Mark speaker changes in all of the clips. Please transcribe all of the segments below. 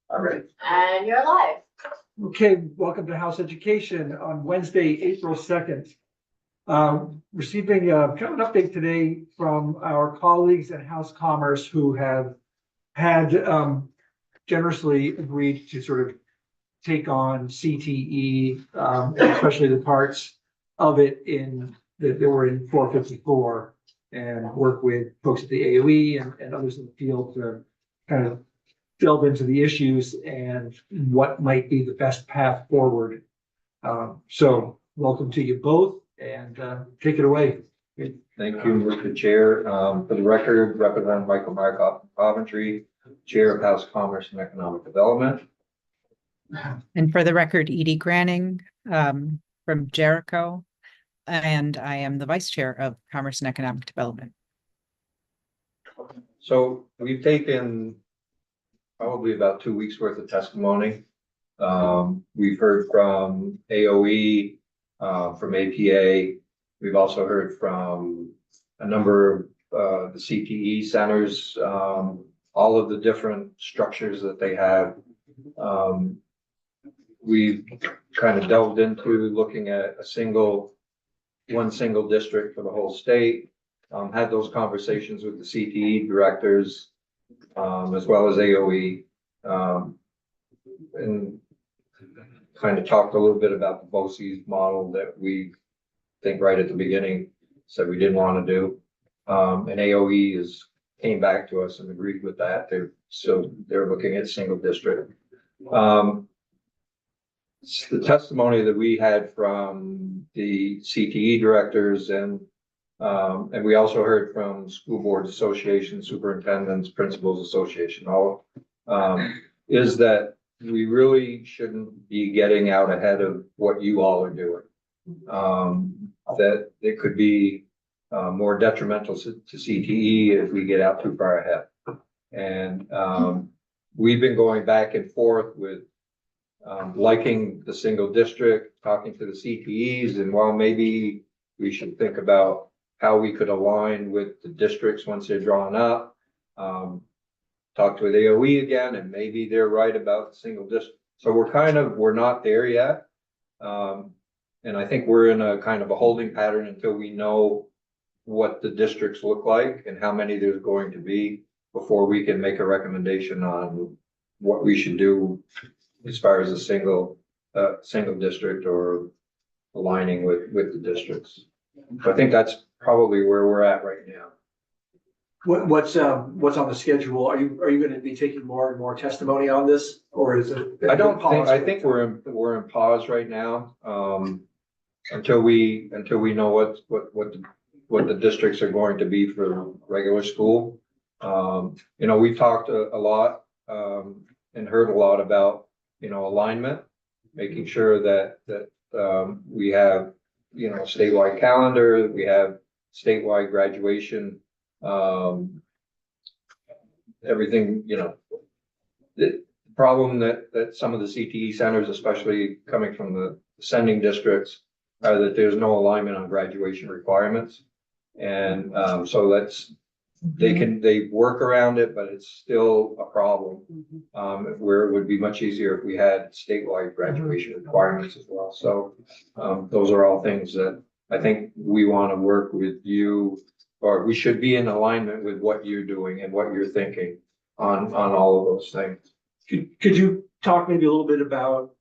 Speaker 1: All right.
Speaker 2: And you're live.
Speaker 1: Okay, welcome to House Education on Wednesday, April 2nd. Receiving kind of an update today from our colleagues at House Commerce who have had generously agreed to sort of take on CTE, especially the parts of it that were in 454, and work with folks at the AOE and others in the field to kind of delve into the issues and what might be the best path forward. So welcome to you both, and take it away.
Speaker 3: Thank you, Mr. Chair. For the record, Representative Michael Markoff from Coventry, Chair of House Commerce and Economic Development.
Speaker 4: And for the record, Edie Granning from Jericho, and I am the Vice Chair of Commerce and Economic Development.
Speaker 3: So we've taken probably about 2 weeks worth of testimony. We've heard from AOE, from APA. We've also heard from a number of the CTE centers, all of the different structures that they have. We've kind of delved into looking at one single district for the whole state. Had those conversations with the CTE directors, as well as AOE, and kind of talked a little bit about the BOCES model that we think right at the beginning said we didn't want to do. And AOE came back to us and agreed with that. They're looking at single district. The testimony that we had from the CTE directors and we also heard from School Boards Association, Superintendents, Principals Association, is that we really shouldn't be getting out ahead of what you all are doing. That it could be more detrimental to CTE if we get out too far ahead. And we've been going back and forth with liking the single district, talking to the CTEs, and while maybe we should think about how we could align with the districts once they're drawn up. Talk to the AOE again, and maybe they're right about the single district. So we're not there yet. And I think we're in a kind of a holding pattern until we know what the districts look like and how many there's going to be before we can make a recommendation on what we should do as far as a single district or aligning with the districts. So I think that's probably where we're at right now.
Speaker 1: What's on the schedule? Are you going to be taking more and more testimony on this, or is it?
Speaker 3: I think we're in pause right now, until we know what the districts are going to be for regular school. We've talked a lot, and heard a lot about, alignment, making sure that we have, statewide calendar, we have statewide graduation, everything, the problem that some of the CTE centers, especially coming from the sending districts, are that there's no alignment on graduation requirements. And so they work around it, but it's still a problem. Where it would be much easier if we had statewide graduation requirements as well. So those are all things that I think we want to work with you, or we should be in alignment with what you're doing and what you're thinking on all of those things.
Speaker 1: Could you talk maybe a little bit about,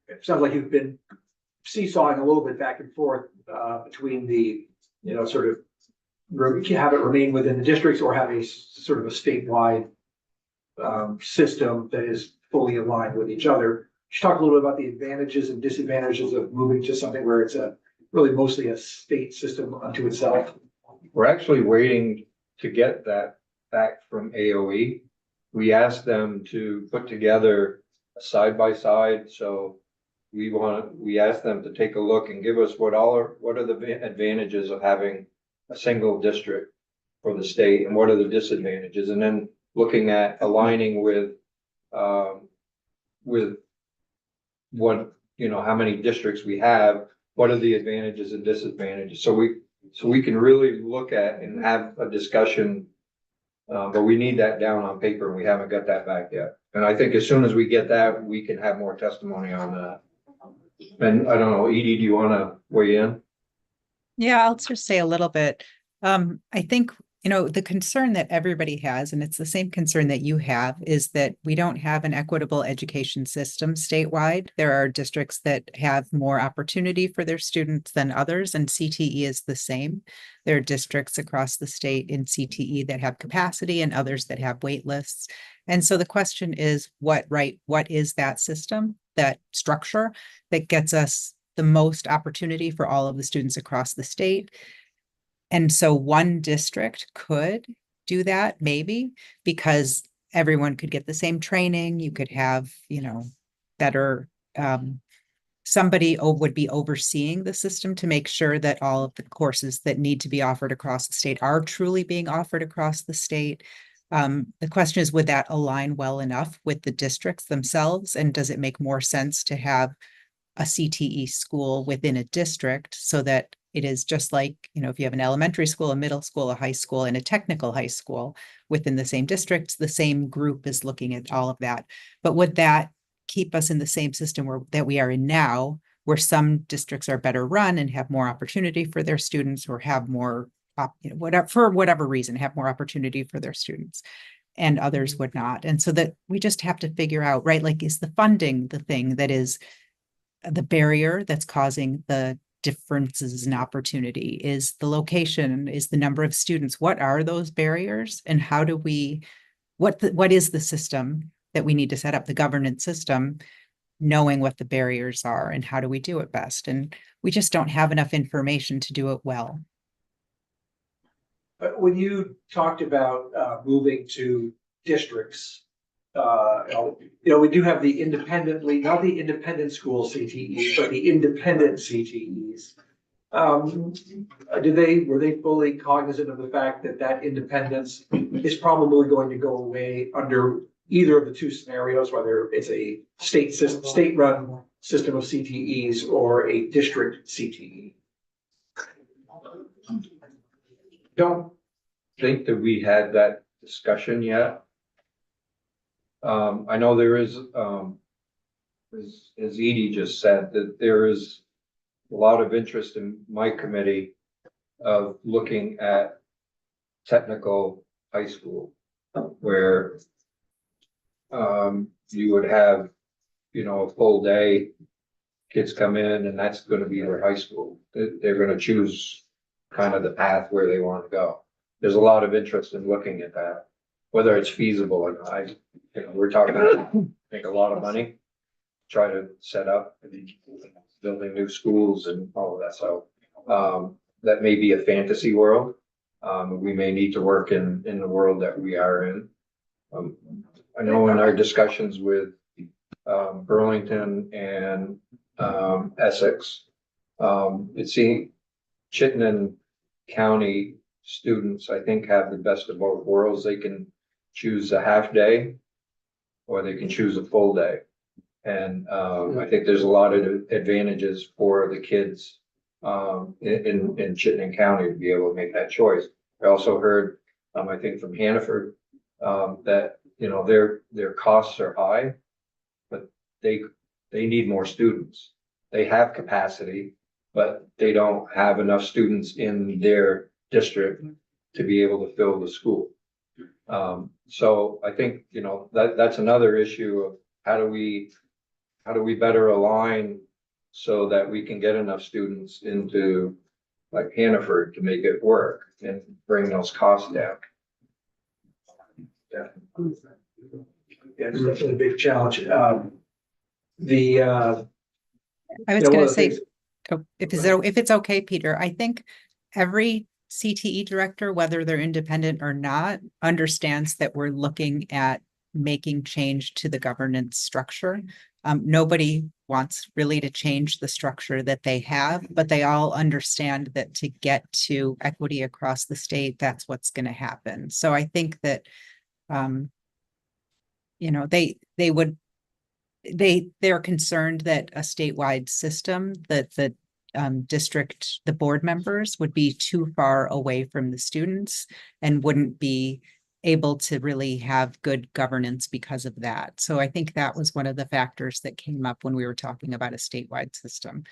Speaker 1: it sounds like you've been seesawing a little bit back and forth between the, sort of have it remain within the districts or have a sort of a statewide system that is fully aligned with each other. Just talk a little bit about the advantages and disadvantages of moving to something where it's really mostly a state system unto itself.
Speaker 3: We're actually waiting to get that back from AOE. We asked them to put together a side by side. So we asked them to take a look and give us what are the advantages of having a single district for the state and what are the disadvantages, and then looking at aligning with what, how many districts we have, what are the advantages and disadvantages. So we can really look at and have a discussion, but we need that down on paper and we haven't got that back yet. And I think as soon as we get that, we can have more testimony on that. And I don't know, Edie, do you want to weigh in?
Speaker 4: Yeah, I'll just say a little bit. I think, the concern that everybody has, and it's the same concern that you have, is that we don't have an equitable education system statewide. There are districts that have more opportunity for their students than others, and CTE is the same. There are districts across the state in CTE that have capacity and others that have wait lists. And so the question is, what is that system, that structure that gets us the most opportunity for all of the students across the state? And so one district could do that, maybe, because everyone could get the same training. You could have, better, somebody would be overseeing the system to make sure that all of the courses that need to be offered across the state are truly being offered across the state. The question is, would that align well enough with the districts themselves? And does it make more sense to have a CTE school within a district so that it is just like, if you have an elementary school, a middle school, a high school, and a technical high school within the same district, the same group is looking at all of that. But would that keep us in the same system that we are in now, where some districts are better run and have more opportunity for their students, or have more, for whatever reason, have more opportunity for their students, and others would not? And so that we just have to figure out, right? Like, is the funding the thing that is the barrier that's causing the differences in opportunity? Is the location, is the number of students? What are those barriers? And how do we, what is the system that we need to set up, the governance system, knowing what the barriers are, and how do we do it best? And we just don't have enough information to do it well.
Speaker 1: But when you talked about moving to districts, we do have the independently, not the independent school CTEs, but the independent CTEs. Were they fully cognizant of the fact that independence is probably going to go away under either of the two scenarios, whether it's a state-run system of CTEs or a district CTE?
Speaker 3: Don't think that we had that discussion yet. I know there is, as Edie just said, that there is a lot of interest in my committee of looking at technical high school, where you would have, a full day, kids come in and that's going to be their high school. They're going to choose kind of the path where they want to go. There's a lot of interest in looking at that, whether it's feasible or not. We're talking about, I think, a lot of money, try to set up building new schools and all of that. So that may be a fantasy world. We may need to work in the world that we are in. I know in our discussions with Burlington and Essex, it seems Chittenden County students, I think, have the best of both worlds. They can choose a half day or they can choose a full day. And I think there's a lot of advantages for the kids in Chittenden County to be able to make that choice. I also heard, I think from Hannaford, that, their costs are high, but they need more students. They have capacity, but they don't have enough students in their district to be able to fill the school. So I think, that's another issue of how do we better align so that we can get enough students into like Hannaford to make it work and bring those costs down.
Speaker 1: Yeah, it's definitely a big challenge.
Speaker 4: I was going to say, if it's okay, Peter, I think every CTE director, whether they're independent or not, understands that we're looking at making change to the governance structure. Nobody wants really to change the structure that they have, but they all understand that to get to equity across the state, that's what's going to happen. So I think that, they're concerned that a statewide system, that the board members would be too far away from the students and wouldn't be able to really have good governance because of that. So I think that was one of the factors that came up when we were talking about a statewide system.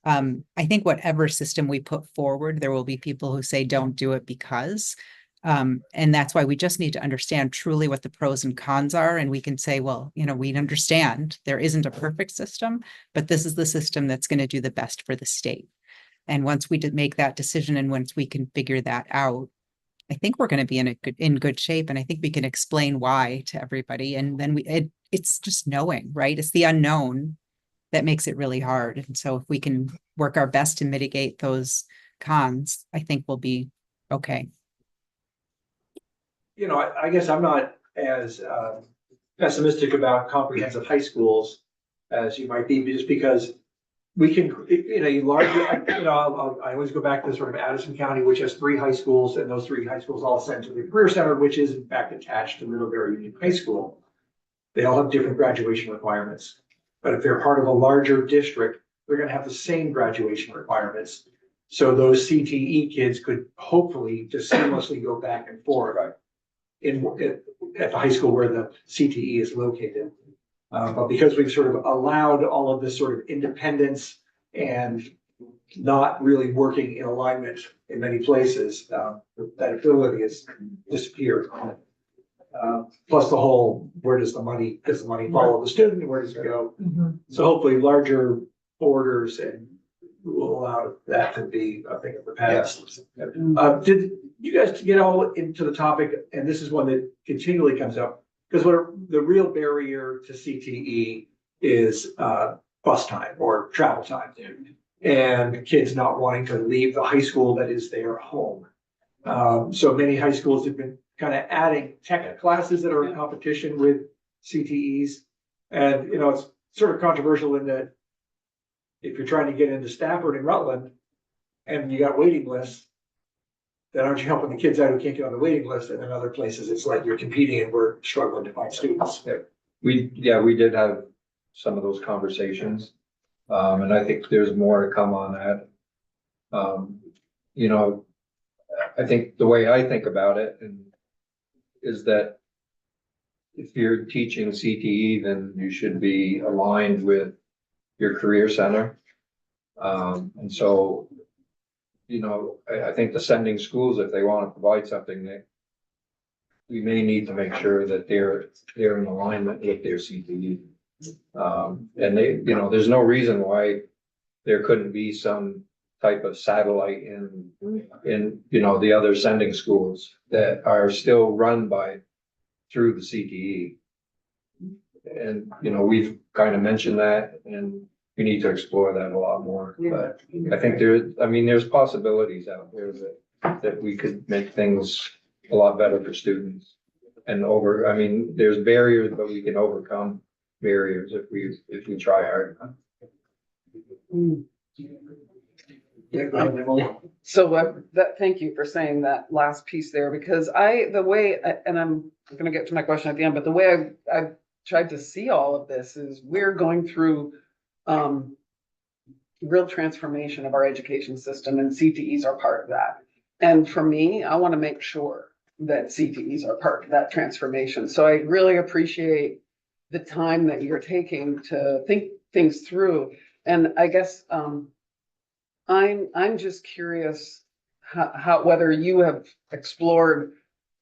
Speaker 4: I think whatever system we put forward, there will be people who say don't do it because. And that's why we just need to understand truly what the pros and cons are. And we can say, well, we understand there isn't a perfect system, but this is the system that's going to do the best for the state. And once we did make that decision and once we can figure that out, I think we're going to be in good shape. And I think we can explain why to everybody. And then it's just knowing, right? It's the unknown that makes it really hard. And so if we can work our best to mitigate those cons, I think we'll be okay.
Speaker 1: I guess I'm not as pessimistic about comprehensive high schools as you might be, just because we can, you larger, I always go back to sort of Addison County, which has 3 high schools, and those 3 high schools all send to the Career Center, which is in fact attached to Middlebury Union High School. They all have different graduation requirements, but if they're part of a larger district, they're going to have the same graduation requirements. So those CTE kids could hopefully just seamlessly go back and forth at the high school where the CTE is located. But because we've sort of allowed all of this sort of independence and not really working in alignment in many places, that ability has disappeared. Plus the whole, does the money follow the student? Where does it go? So hopefully larger borders and will allow that to be a thing of the past. Did you guys get all into the topic? And this is one that continually comes up, because what the real barrier to CTE is bus time or travel time, and kids not wanting to leave the high school that is their home. So many high schools have been kind of adding tech classes that are in competition with CTEs. And, it's sort of controversial in that if you're trying to get into Stafford and Rutland and you got waiting lists, then aren't you helping the kids out who can't get on the waiting list? And in other places, it's like you're competing and we're struggling to find students.
Speaker 3: We did have some of those conversations. And I think there's more to come on that. I think the way I think about it is that if you're teaching CTE, then you should be aligned with your career center. And so, I think the sending schools, if they want to provide something, we may need to make sure that they're in alignment with their CTE. And there's no reason why there couldn't be some type of satellite in the other sending schools that are still run through the CTE. And, we've kind of mentioned that, and we need to explore that a lot more. But I think there's possibilities out there that we could make things a lot better for students. And there's barriers, but we can overcome barriers if we try hard enough.
Speaker 2: So thank you for saying that last piece there, because and I'm going to get to my question at the end, but the way I tried to see all of this is we're going through real transformation of our education system, and CTEs are part of that. And for me, I want to make sure that CTEs are part of that transformation. So I really appreciate the time that you're taking to think things through. And I guess I'm just curious how whether you have explored,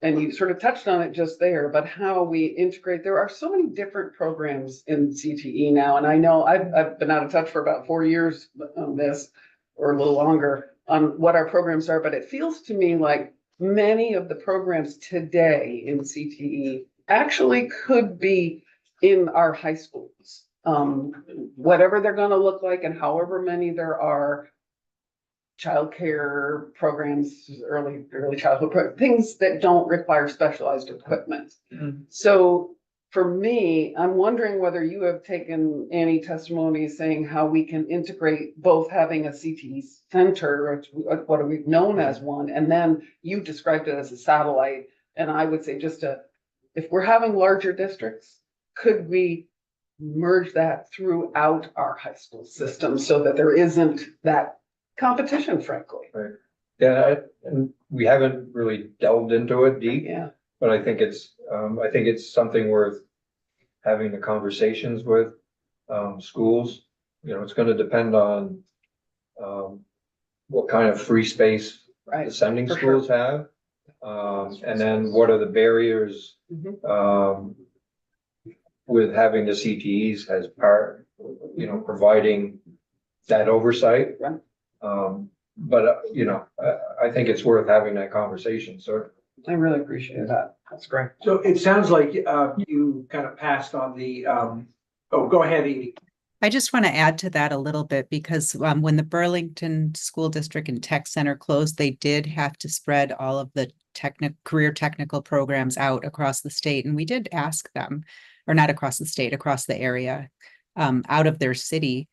Speaker 2: and you sort of touched on it just there, but how we integrate. There are so many different programs in CTE now, and I know I've been out of touch for about 4 years on this, or a little longer, on what our programs are. But it feels to me like many of the programs today in CTE actually could be in our high schools, whatever they're going to look like, and however many there are. Childcare programs, early childhood things that don't require specialized equipment. So for me, I'm wondering whether you have taken any testimony saying how we can integrate both having a CTE center, what we've known as one, and then you described it as a satellite. And I would say if we're having larger districts, could we merge that throughout our high school system so that there isn't that competition, frankly?
Speaker 3: Right. Yeah, and we haven't really delved into it deep.
Speaker 2: Yeah.
Speaker 3: but I think it's something worth having the conversations with, schools. You know, it's gonna depend on, what kind of free space
Speaker 2: Right.
Speaker 3: ascending
Speaker 2: for sure.
Speaker 3: schools have. And then what are the barriers,
Speaker 2: Mhm.
Speaker 3: with having the CTEs as part, you know, providing that oversight.
Speaker 2: Right.
Speaker 3: But, I think it's worth having that conversation, so.
Speaker 2: I really appreciate that. That's great.
Speaker 1: So it sounds like, you kind of passed on the, oh, go ahead, Edie.
Speaker 4: I just want to add to that a little bit because when the Burlington School District and Tech Center closed, they did have to spread all of the career technical programs out across the state. And we did ask them, or not across the state, across the area, out of their city.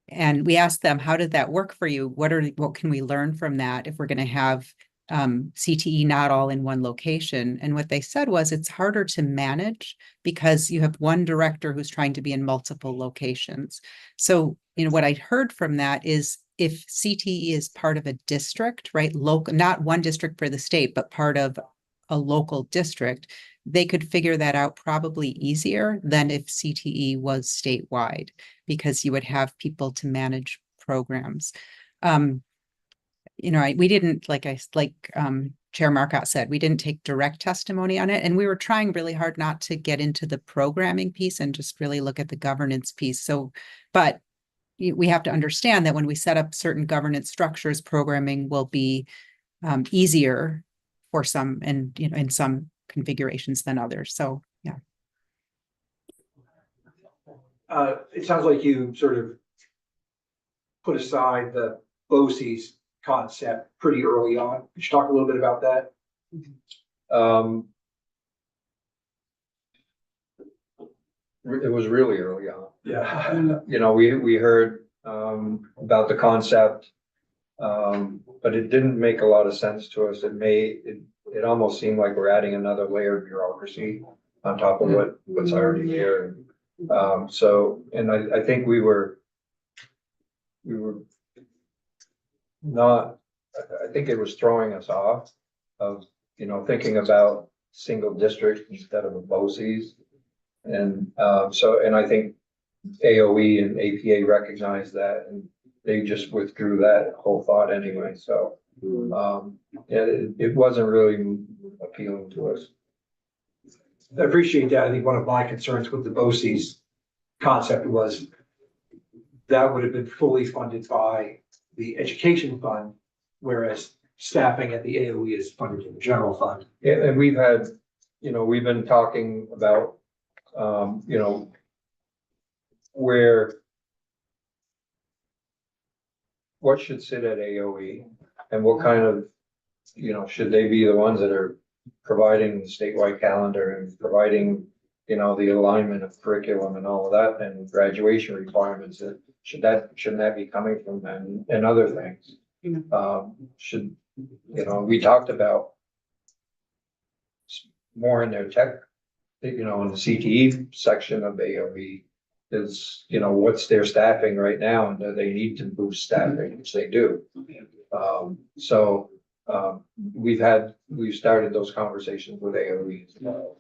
Speaker 4: And we asked them, how did that work for you? What can we learn from that if we're going to have CTE not all in one location? And what they said was it's harder to manage because you have one director who's trying to be in multiple locations. So, what I heard from that is if CTE is part of a district, right, local, not one district for the state, but part of a local district, they could figure that out probably easier than if CTE was statewide, because you would have people to manage programs. We didn't, like Chair Marcotte said, we didn't take direct testimony on it. And we were trying really hard not to get into the programming piece and just really look at the governance piece. So, but we have to understand that when we set up certain governance structures, programming will be easier for some and, in some configurations than others. So, yeah.
Speaker 1: It sounds like you sort of put aside the BOCES concept pretty early on. Could you talk a little bit about that?
Speaker 3: It was really early on.
Speaker 1: Yeah.
Speaker 3: We heard, about the concept, but it didn't make a lot of sense to us. It almost seemed like we're adding another layer of bureaucracy on top of what's already there. I think we were not, I think it was throwing us off of, thinking about single district instead of a BOCES. And I think AOE and APA recognized that and they just withdrew that whole thought anyway. So, it wasn't really appealing to us.
Speaker 1: I appreciate that. I think one of my concerns with the BOCES concept was that would have been fully funded by the education fund, whereas staffing at the AOE is funded in the general fund.
Speaker 3: Yeah, and we've been talking about, what should sit at AOE and what kind of, should they be the ones that are providing the statewide calendar and providing, the alignment of curriculum and all of that and graduation requirements, shouldn't that be coming from them and other things? We talked about more in their tech, in the CTE section of AOE is, what's their staffing right now and do they need to boost staffing, which they do. We've started those conversations with AOE as well.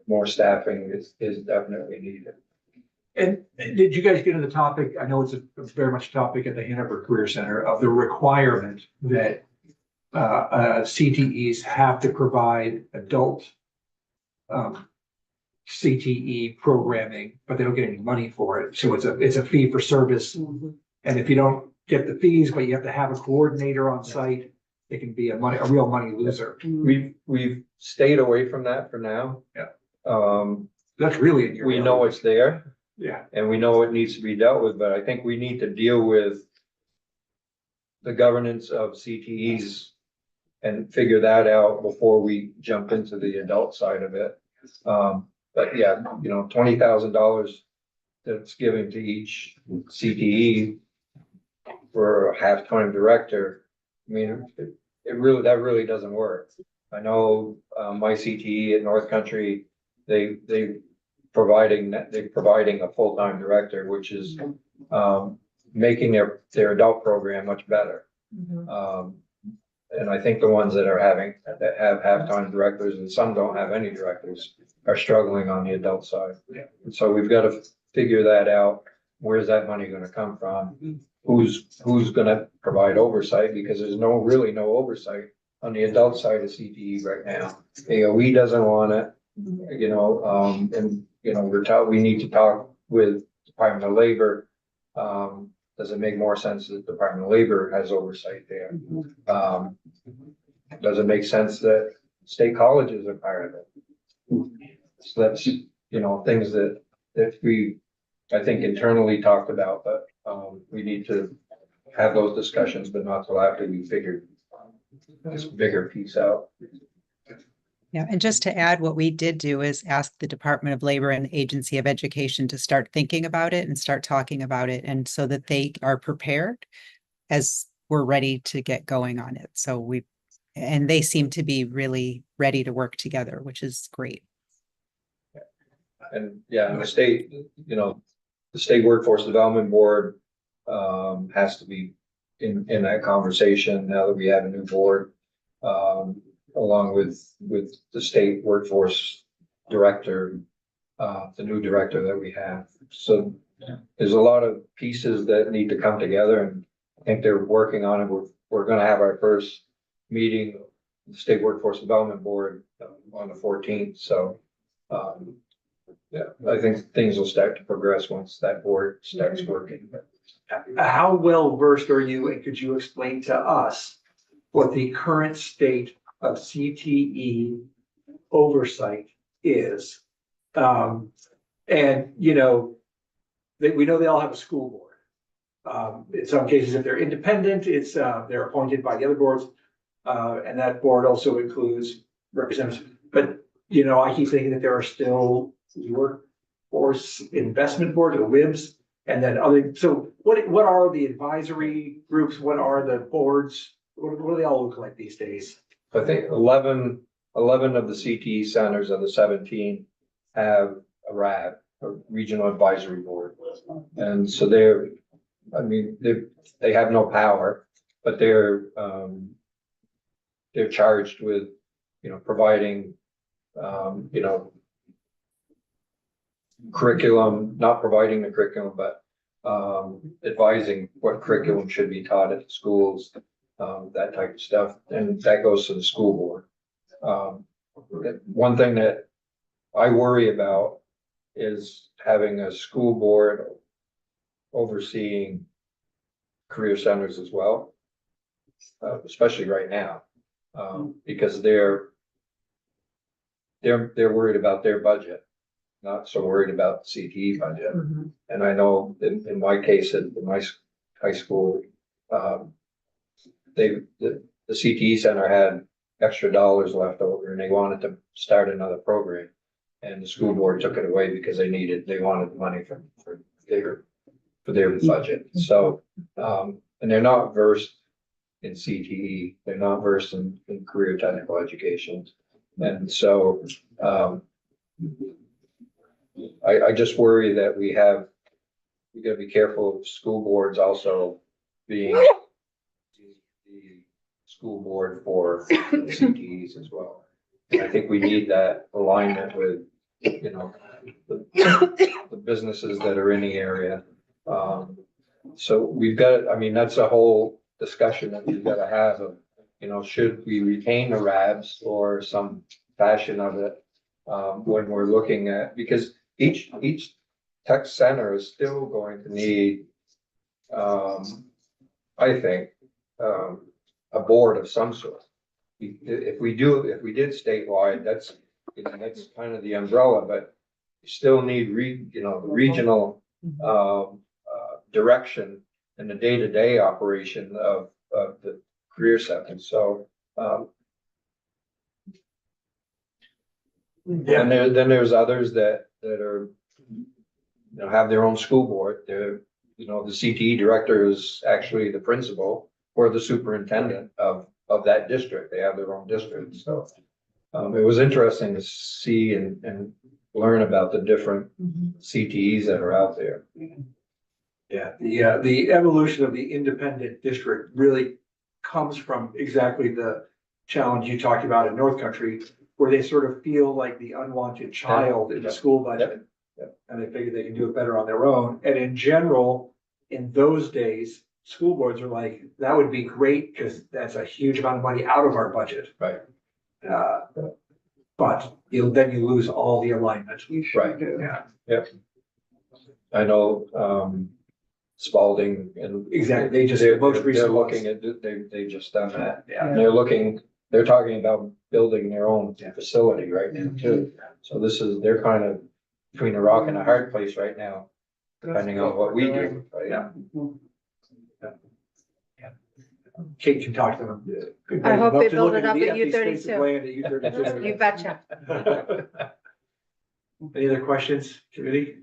Speaker 3: More staffing is definitely needed.
Speaker 1: And did you guys get into the topic? I know it's very much a topic at the Hanover Career Center of the requirement that CTEs have to provide adult CTE programming, but they don't get any money for it. So it's a fee for service.
Speaker 2: Mhm.
Speaker 1: And if you don't get the fees, but you have to have a coordinator on site, it can be a real money loser.
Speaker 3: We've stayed away from that for now.
Speaker 1: Yeah. That's really in your.
Speaker 3: We know it's there.
Speaker 1: Yeah.
Speaker 3: And we know it needs to be dealt with, but I think we need to deal with the governance of CTEs and figure that out before we jump into the adult side of it. But yeah, $20,000 that's given to each CTE for a half-time director. I mean, that really doesn't work. I know, my CTE at North Country, they're providing a full-time director, which is, making their adult program much better. and I think the ones that have halftime directors and some don't have any directors are struggling on the adult side. And so we've got to figure that out. Where's that money gonna come from? Who's gonna provide oversight? Because there's really no oversight on the adult side of CTE right now. AOE doesn't want it, and, we need to talk with Department of Labor. Does it make more sense that the Department of Labor has oversight there? Does it make sense that state colleges are part of it? So that's, things that we, I think, internally talked about, but we need to have those discussions, but not till after we figure this bigger piece out.
Speaker 4: Yeah, and just to add, what we did do is ask the Department of Labor and the Agency of Education to start thinking about it and start talking about it, and so that they are prepared as we're ready to get going on it. So and they seem to be really ready to work together, which is great.
Speaker 3: And yeah, and the state workforce development board has to be in that conversation now that we have a new board, along with the state workforce director, the new director that we have. So there's a lot of pieces that need to come together, and I think they're working on it. We're going to have our first meeting, the state workforce development board, on the 14th. So yeah, I think things will start to progress once that board starts working.
Speaker 1: How well versed are you, and could you explain to us what the current state of CTE oversight is? And we know they all have a school board. In some cases, if they're independent, they're appointed by the other boards, and that board also includes representatives. But I keep thinking that there are still workforce investment boards, or WIBs, and then other. So what are the advisory groups? What are the boards? What do they all look like these days?
Speaker 3: I think 11 of the CTE centers of the 17 have a RAB, a regional advisory board. And so they have no power, but they're charged with, providing, curriculum, not providing the curriculum, but advising what curriculum should be taught at the schools, that type of stuff. And that goes to the school board. One thing that I worry about is having a school board overseeing career centers as well, especially right now, because they're worried about their budget, not so worried about the CTE budget.
Speaker 1: Mm-hmm.
Speaker 3: And I know in my case at my high school, the CTE center had extra dollars left over, and they wanted to start another program, and the school board took it away because they wanted the money for their budget. So, and they're not versed in CTE, they're not versed in career technical education. And so, I just worry that we gotta be careful of school boards also being the school board for CTEs as well. And I think we need that alignment with, the businesses that are in the area. So we've got, that's a whole discussion that we've got to have of, should we retain the RABs or some fashion of it, when we're looking at, because each tech center is still going to need, I think, a board of some sort. If we did statewide, that's kind of the umbrella, but you still need the regional direction and the day-to-day operation of the career center. So and then there's others that are, have their own school board. They're, the CTE director is actually the principal or the superintendent of that district. They have their own district. So it was interesting to see and learn about the different CTEs that are out there.
Speaker 1: Yeah, the evolution of the independent district really comes from exactly the challenge you talked about in North Country, where they sort of feel like the unwanted child in the school budget. And they figure they can do it better on their own. And in general, in those days, school boards are like, that would be great because that's a huge amount of money out of our budget.
Speaker 3: Right.
Speaker 1: But then you lose all the alignment.
Speaker 3: Right.
Speaker 1: Yeah,
Speaker 3: I know, Spalding and.
Speaker 1: exactly. They just,
Speaker 3: They're,
Speaker 1: most
Speaker 3: they're
Speaker 1: recent ones.
Speaker 3: looking at, they just done that.
Speaker 1: Yeah.
Speaker 3: And they're talking about building their own facility right now too. So they're kind of between a rock and a hard place right now, depending on what we do. Right?
Speaker 1: Yeah. Kate can talk to them.
Speaker 5: I hope they
Speaker 1: Love to
Speaker 5: build
Speaker 1: look
Speaker 5: it up
Speaker 1: the
Speaker 5: at
Speaker 1: empty space of
Speaker 5: U32.
Speaker 1: land at U32.
Speaker 5: You betcha.
Speaker 1: Any other questions, committee?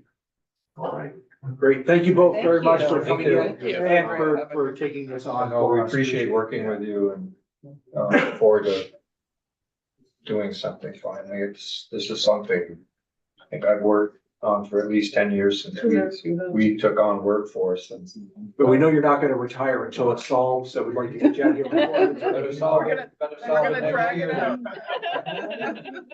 Speaker 1: All right, great. Thank you both very much for
Speaker 3: Thank
Speaker 1: coming
Speaker 3: you.
Speaker 1: in
Speaker 2: Thank you.
Speaker 1: and for taking this on.
Speaker 3: No, we
Speaker 1: for us.
Speaker 3: appreciate working with you and, look forward to doing something finally. This is something I think I've worked on for at least 10 years since we took on workforce and.
Speaker 1: But we know you're not gonna retire until it's solved, so we'd like to get you out here.
Speaker 3: Better solve it. Better solve it
Speaker 2: We're gonna
Speaker 3: next
Speaker 2: drag it
Speaker 3: year.
Speaker 2: out.